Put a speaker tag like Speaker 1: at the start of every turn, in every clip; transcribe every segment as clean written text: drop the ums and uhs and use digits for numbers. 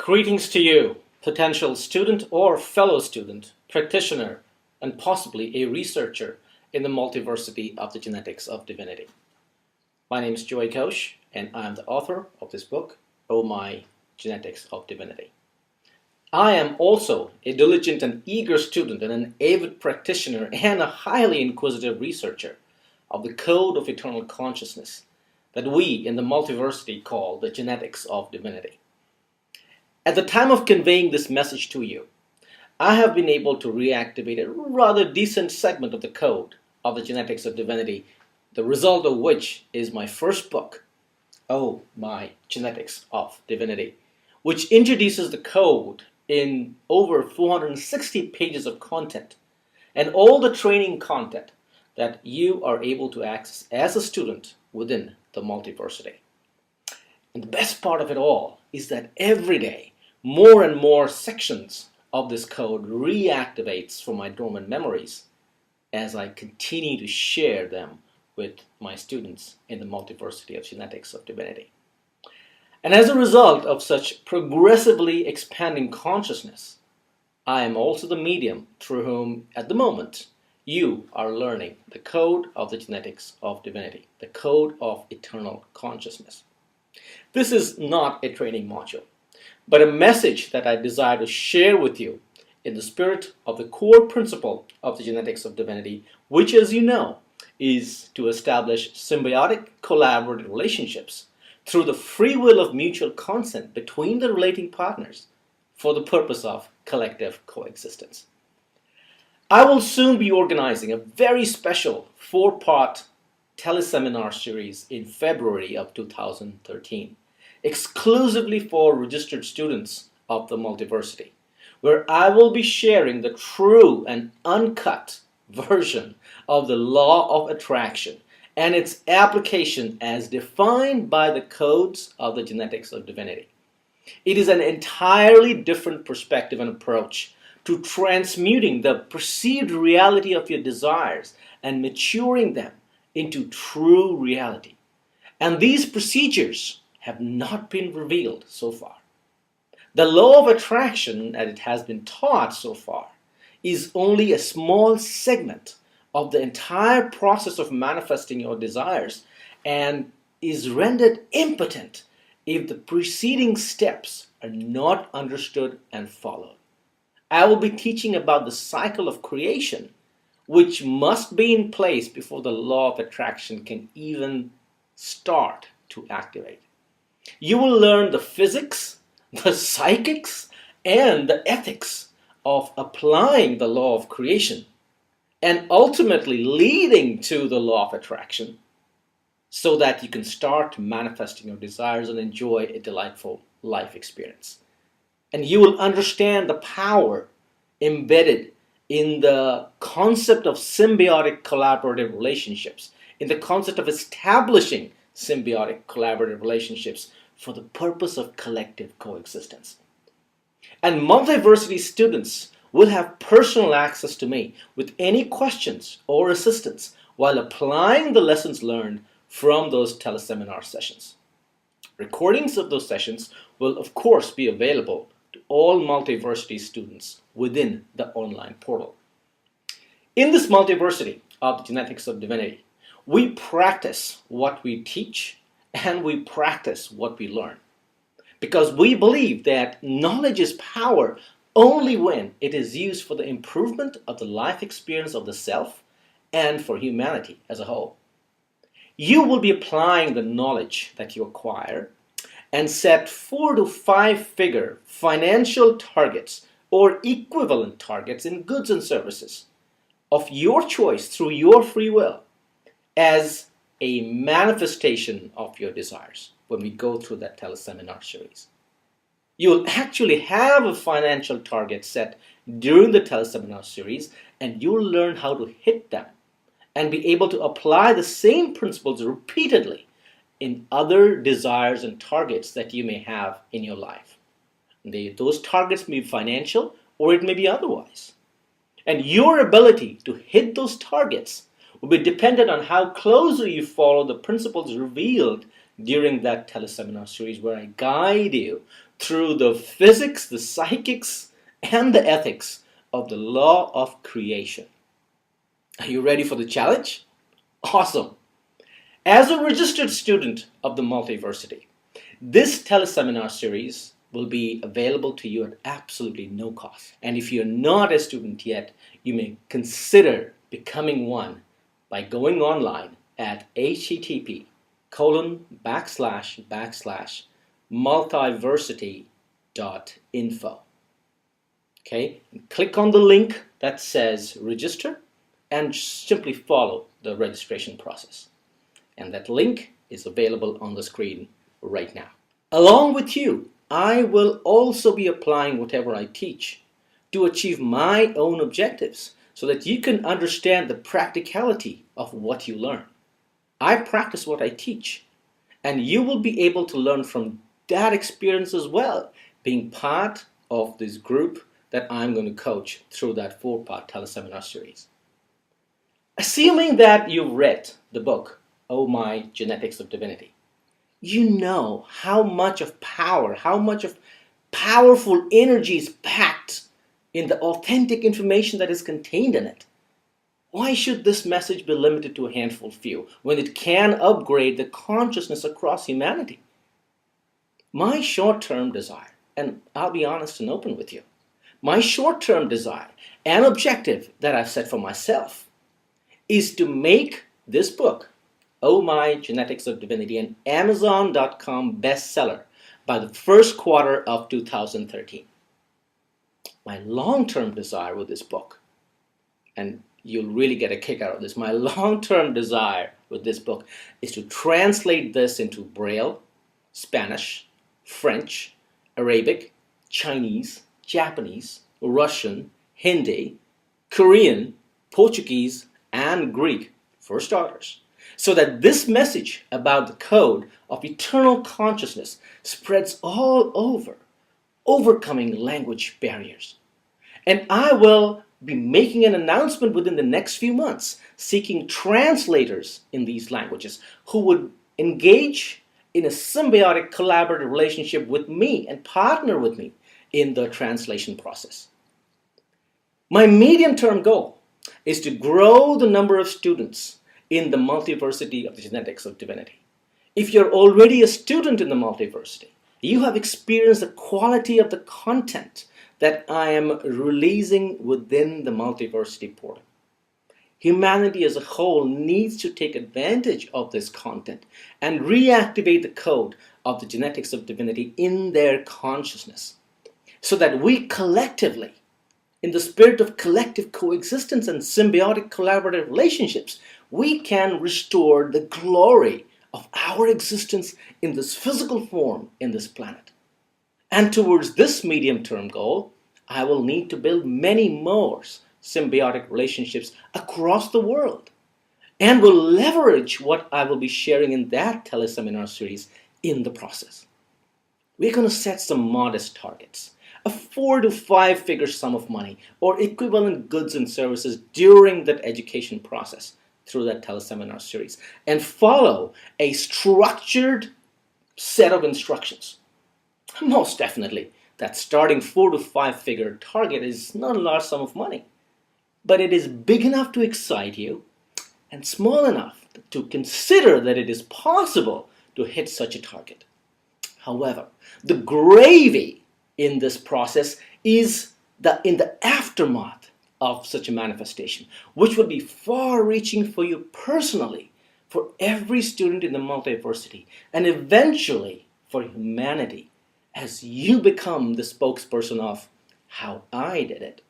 Speaker 1: Greetings to you, potential student or fellow student, practitioner, and possibly a researcher in the multiversity of the Genetics of Divinity. My name is Joy Koch, and I am the author of this book, Oh My Genetics of Divinity. I am also a diligent and eager student and an avid practitioner and a highly inquisitive researcher of the code of eternal consciousness that we in the multiversity call the Genetics of Divinity. At the time of conveying this message to you, I have been able to reactivate a rather decent segment of the code of the Genetics of Divinity, the result of which is my first book, Oh My Genetics of Divinity, which introduces the code in over 460 pages of content and all the training content that you are able to access as a student within the multiversity. And the best part of it all is that every day, more and more sections of this code reactivates from my dormant memories as I continue to share them with my students in the multiversity of Genetics of Divinity. And as a result of such progressively expanding consciousness, I am also the medium through whom, at the moment, you are learning the code of the Genetics of Divinity, the code of eternal consciousness. This is not a training module, but a message that I desire to share with you in the spirit of the core principle of the Genetics of Divinity, which, as you know, is to establish symbiotic collaborative relationships through the free will of mutual consent between the relating partners for the purpose of collective coexistence. I will soon be organizing a very special 4-part teleseminar series in February of 2013. Exclusively for registered students of the multiversity, where I will be sharing the true and uncut version of the law of attraction and its application as defined by the codes of the Genetics of Divinity. It is an entirely different perspective and approach to transmuting the perceived reality of your desires and maturing them into true reality. And these procedures have not been revealed so far. The law of attraction, as it has been taught so far, is only a small segment of the entire process of manifesting your desires and is rendered impotent if the preceding steps are not understood and followed. I will be teaching about the cycle of creation, which must be in place before the law of attraction can even start to activate. You will learn the physics, the psychics, and the ethics of applying the law of creation and ultimately leading to the law of attraction so that you can start manifesting your desires and enjoy a delightful life experience. And you will understand the power embedded in the concept of symbiotic collaborative relationships, in the concept of establishing symbiotic collaborative relationships for the purpose of collective coexistence. And multiversity students will have personal access to me with any questions or assistance while applying the lessons learned from those teleseminar sessions. Recordings of those sessions will of course be available to all multiversity students within the online portal. In this multiversity of the Genetics of Divinity, we practice what we teach and we practice what we learn. Because we believe that knowledge is power only when it is used for the improvement of the life experience of the self and for humanity as a whole. You will be applying the knowledge that you acquire and set 4 to 5 figure financial targets or equivalent targets in goods and services of your choice through your free will as a manifestation of your desires when we go through that teleseminar series. You will actually have a financial target set during the teleseminar series, and you will learn how to hit them and be able to apply the same principles repeatedly in other desires and targets that you may have in your life. Those targets may be financial or it may be otherwise. And your ability to hit those targets will be dependent on how closely you follow the principles revealed during that teleseminar series, where I guide you through the physics, the psychics, and the ethics of the law of creation. Are you ready for the challenge? Awesome! As a registered student of the multiversity, this teleseminar series will be available to you at absolutely no cost. And if you're not a student yet, you may consider becoming one by going online at http://multiversity.info. Okay, and click on the link that says register and simply follow the registration process. And that link is available on the screen right now. Along with you, I will also be applying whatever I teach to achieve my own objectives so that you can understand the practicality of what you learn. I practice what I teach, and you will be able to learn from that experience as well, being part of this group that I'm going to coach through that 4-part teleseminar series. Assuming that you've read the book, Oh My Genetics of Divinity, you know how much of power, how much of powerful energy is packed in the authentic information that is contained in it. Why should this message be limited to a handful of few when it can upgrade the consciousness across humanity? My short-term desire, and I'll be honest and open with you, my short-term desire and objective that I've set for myself is to make this book, Oh My Genetics of Divinity, an Amazon.com bestseller by the first quarter of 2013. My long-term desire with this book, and you'll really get a kick out of this, my long-term desire with this book is to translate this into Braille, Spanish, French, Arabic, Chinese, Japanese, Russian, Hindi, Korean, Portuguese, and Greek for starters, so that this message about the code of eternal consciousness spreads all over, overcoming language barriers. And I will be making an announcement within the next few months, seeking translators in these languages who would engage in a symbiotic collaborative relationship with me and partner with me in the translation process. My medium-term goal is to grow the number of students in the multiversity of the Genetics of Divinity. If you're already a student in the multiversity, you have experienced the quality of the content that I am releasing within the multiversity portal. Humanity as a whole needs to take advantage of this content and reactivate the code of the Genetics of Divinity in their consciousness, so that we collectively, in the spirit of collective coexistence and symbiotic collaborative relationships, we can restore the glory of our existence in this physical form in this planet. And towards this medium-term goal, I will need to build many more symbiotic relationships across the world, and will leverage what I will be sharing in that teleseminar series in the process. We're going to set some modest targets, a 4 to 5 figure sum of money or equivalent goods and services during that education process through that teleseminar series, and follow a structured set of instructions. Most definitely, that starting 4 to 5 figure target is not a large sum of money, but it is big enough to excite you and small enough to consider that it is possible to hit such a target. However, the gravy in this process is in the aftermath of such a manifestation, which will be far-reaching for you personally, for every student in the multiversity, and eventually for humanity, as you become the spokesperson of how I did it.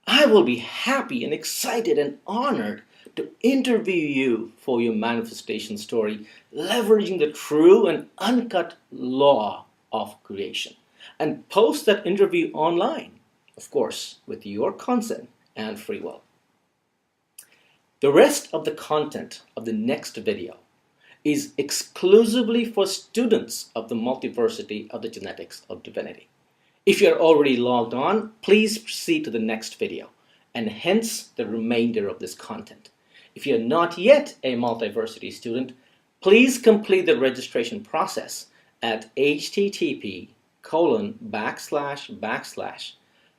Speaker 1: I will be happy and excited and honored to interview you for your manifestation story, leveraging the true and uncut law of creation, and post that interview online, of course, with your consent and free will. The rest of the content of the next video is exclusively for students of the multiversity of the Genetics of Divinity. If you're already logged on, please proceed to the next video, and hence the remainder of this content. If you're not yet a multiversity student, please complete the registration process at http://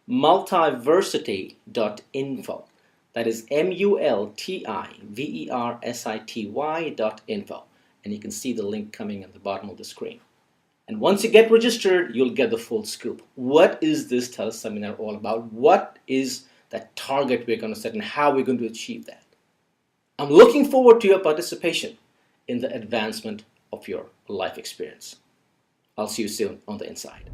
Speaker 1: multiversity.info. That is multiversity.info. And you can see the link coming at the bottom of the screen. And once you get registered, you'll get the full scoop. What is this teleseminar all about? What is that target we're going to set and how we're going to achieve that? I'm looking forward to your participation in the advancement of your life experience. I'll see you soon on the inside.